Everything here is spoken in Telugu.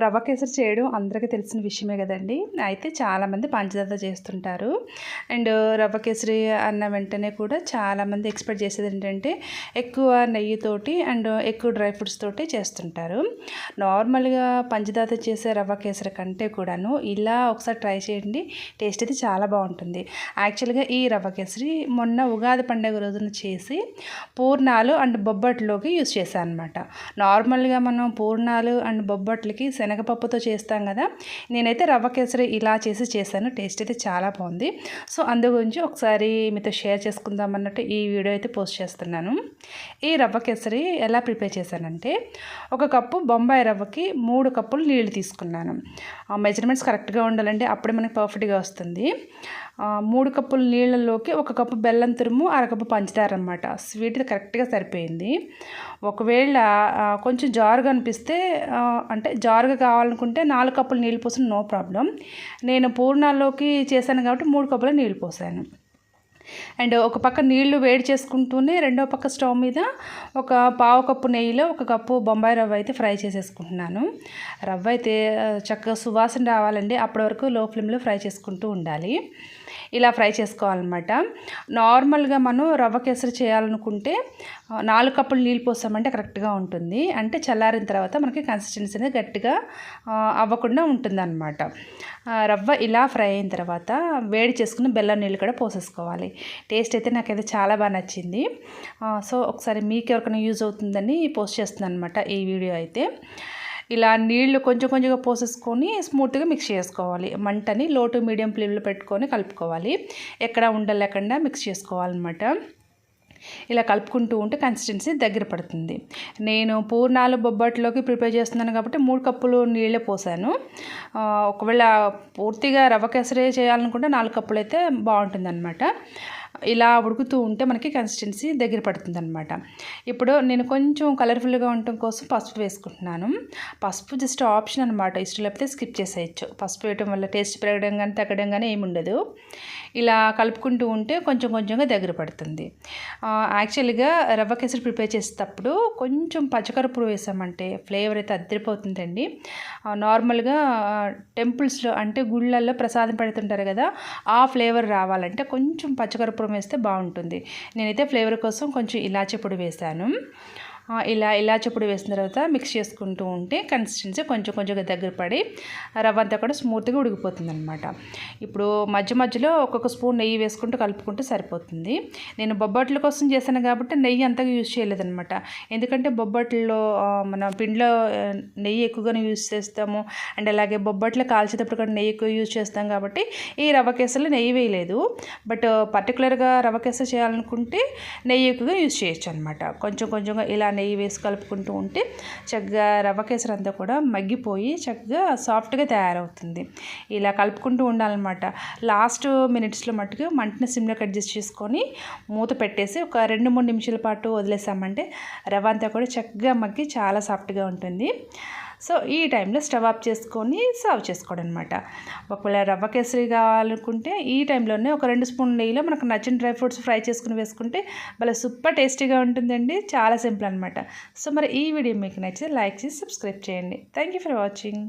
రవ్వ కేసరి చేయడం అందరికీ తెలిసిన విషయమే కదండి. అయితే చాలామంది పంచదారతో చేస్తుంటారు. అండ్ రవ్వ కేసరి అన్న వెంటనే కూడా చాలామంది ఎక్స్పెక్ట్ చేసేది ఏంటంటే ఎక్కువ నెయ్యితోటి అండ్ ఎక్కువ డ్రై ఫ్రూట్స్ తోటి చేస్తుంటారు. నార్మల్గా పంచదారతో చేసే రవ్వ కేసరి కంటే కూడాను ఇలా ఒకసారి ట్రై చేయండి. టేస్ట్ అయితే చాలా బాగుంటుంది. యాక్చువల్గా ఈ రవ్వ కేసరి మొన్న ఉగాది పండుగ రోజున చేసి పూర్ణాలు అండ్ బొబ్బట్లోకి యూస్ చేశాను అనమాట. నార్మల్గా మనం పూర్ణాలు అండ్ బొబ్బట్లకి శనగపప్పుతో చేస్తాం కదా, నేనైతే రవ్వ కేసరి ఇలా చేశాను. టేస్ట్ అయితే చాలా బాగుంది. సో అందు గురించి ఒకసారి మీతో షేర్ చేసుకుందాం అన్నట్టు ఈ వీడియో అయితే పోస్ట్ చేస్తున్నాను. ఈ రవ్వ కేసరి ఎలా ప్రిపేర్ చేశానంటే, ఒక కప్పు బొంబాయి రవ్వకి 3 కప్పులు నీళ్లు తీసుకున్నాను. మెజర్మెంట్స్ కరెక్ట్గా ఉండాలండి, అప్పుడే మనకి పర్ఫెక్ట్గా వస్తుంది. 3 కప్పుల నీళ్ళల్లోకి 1 కప్పు బెల్లం తురుము, అరకప్పు పంచదార అనమాట. స్వీట్ కరెక్ట్గా సరిపోయింది. ఒకవేళ కొంచెం జారుగా అనిపిస్తే, అంటే జారుగా కావాలనుకుంటే 4 కప్పులు నీళ్ళు పోసిన నో ప్రాబ్లం. నేను పూర్ణాల్లోకి చేశాను కాబట్టి 3 కప్పుల నీళ్ళు పోసాను. అండ్ ఒక పక్క నీళ్లు వేడి చేసుకుంటూనే రెండో పక్క స్టవ్ మీద ఒక పావు కప్పు నెయ్యిలో 1 కప్పు బొంబాయి రవ్వ అయితే ఫ్రై చేసేసుకుంటున్నాను. రవ్వ అయితే చక్కగా సువాసన రావాలండి, అప్పటి వరకు లో ఫ్లేమ్లో ఫ్రై చేసుకుంటూ ఉండాలి. ఇలా ఫ్రై చేసుకోవాలన్నమాట. నార్మల్గా మనం రవ్వ కేసరి చేయాలనుకుంటే 4 కప్పులు నీళ్ళు పోసామంటే కరెక్ట్గా ఉంటుంది. అంటే చల్లారిన తర్వాత మనకి కన్సిస్టెన్సీ అనేది గట్టిగా అవ్వకుండా ఉంటుందన్నమాట. రవ్వ ఇలా ఫ్రై అయిన తర్వాత వేడి చేసుకుని బెల్లం నీళ్ళు కూడా పోసేసుకోవాలి. టేస్ట్ అయితే నాకైతే చాలా బాగా నచ్చింది. సో ఒకసారి మీకు ఎవరికైనా యూజ్ అవుతుందని పోస్ట్ చేస్తున్నాను అనమాట ఈ వీడియో అయితే. ఇలా నీళ్లు కొంచెం కొంచెంగా పోసేసుకొని స్మూత్గా మిక్స్ చేసుకోవాలి. మంటని లో టు మీడియం ఫ్లేమ్లో పెట్టుకొని కలుపుకోవాలి. ఎక్కడ ఉండలేకుండా మిక్స్ చేసుకోవాలన్నమాట. ఇలా కలుపుకుంటూ ఉంటే కన్సిస్టెన్సీ దగ్గర పడుతుంది. నేను పూర్ణాలు బొబ్బట్లోకి ప్రిపేర్ చేస్తున్నాను కాబట్టి 3 కప్పులు నీళ్ళే పోసాను. ఒకవేళ పూర్తిగా రవ్వ కేసరి చేయాలనుకుంటే 4 కప్పులు అయితే బాగుంటుందన్నమాట. ఇలా ఉడుకుతూ ఉంటే మనకి కన్సిస్టెన్సీ దగ్గర పడుతుంది అనమాట. ఇప్పుడు నేను కొంచెం కలర్ఫుల్గా ఉండటం కోసం పసుపు వేసుకుంటున్నాను. పసుపు జస్ట్ ఆప్షన్ అనమాట, ఇష్టం లేకపోతే స్కిప్ చేసేయచ్చు. పసుపు వేయటం వల్ల టేస్ట్ పెరగడం కానీ తగ్గడం కానీ ఏమి ఉండదు. ఇలా కలుపుకుంటూ ఉంటే కొంచెం కొంచెంగా దగ్గర పడుతుంది. యాక్చువల్గా రవ్వ కేసరి ప్రిపేర్ చేసేటప్పుడు కొంచెం పచ్చకర్పూరం వేసామంటే ఫ్లేవర్ అయితే అద్దరిపోతుందండి. నార్మల్గా టెంపుల్స్లో అంటే గుళ్ళల్లో ప్రసాదం పెడుతుంటారు కదా, ఆ ఫ్లేవర్ రావాలంటే కొంచెం పచ్చకర్పూరం వేస్తే బాగుంటుంది. నేనైతే ఫ్లేవర్ కోసం కొంచెం ఇలాచీ పొడి వేసాను. ఇలా ఇలాచీ పొడి వేసిన తర్వాత మిక్స్ చేసుకుంటూ ఉంటే కన్సిస్టెన్సీ కొంచెం కొంచెంగా దగ్గర పడి రవ్వ అంతా కూడా స్మూత్గా ఉడికిపోతుంది అనమాట. ఇప్పుడు మధ్య మధ్యలో ఒక్కొక్క స్పూన్ నెయ్యి వేసుకుంటూ కలుపుకుంటూ సరిపోతుంది. నేను బొబ్బట్ల కోసం చేశాను కాబట్టి నెయ్యి అంతగా యూజ్ చేయలేదన్నమాట. ఎందుకంటే బొబ్బట్లో మన పిండిలో నెయ్యి ఎక్కువగానే యూజ్ చేస్తాము. అండ్ అలాగే బొబ్బట్లు కాల్చేటప్పుడు కూడా నెయ్యి ఎక్కువ యూజ్ చేస్తాం కాబట్టి ఈ రవ్వ కేసరిలో నెయ్యి వేయలేదు. బట్ పర్టికులర్గా రవ్వ కేసరి చేయాలనుకుంటే నెయ్యి ఎక్కువగా యూజ్ చేయొచ్చు అనమాట. కొంచెం కొంచెంగా ఇలా నెయ్యి వేసి కలుపుకుంటూ ఉంటే చక్కగా రవ్వ కేసరి అంతా కూడా మగ్గిపోయి చక్కగా సాఫ్ట్గా తయారవుతుంది. ఇలా కలుపుకుంటూ ఉండాలన్నమాట. లాస్ట్ మినిట్స్లో మట్టుకు మంటని సిమ్లోకి అడ్జస్ట్ చేసుకొని మూత పెట్టేసి ఒక 2-3 నిమిషాల పాటు వదిలేసామంటే రవ్వ అంతా కూడా చక్కగా మగ్గి చాలా సాఫ్ట్గా ఉంటుంది. సో ఈ టైంలో స్టవ్ ఆఫ్ చేసుకొని సర్వ్ చేసుకోవడం అనమాట. ఒకవేళ రవ్వ కేసరి కావాలనుకుంటే ఈ టైంలోనే ఒక 2 స్పూన్ల నెయ్యిలో మనకు నచ్చిన డ్రై ఫ్రూట్స్ ఫ్రై చేసుకుని వేసుకుంటే భలే సూపర్ టేస్టీగా ఉంటుందండి. చాలా సింపుల్ అనమాట. సో మరి ఈ వీడియో మీకు నచ్చితే లైక్ చేసి సబ్స్క్రైబ్ చేయండి. Thank you for watching.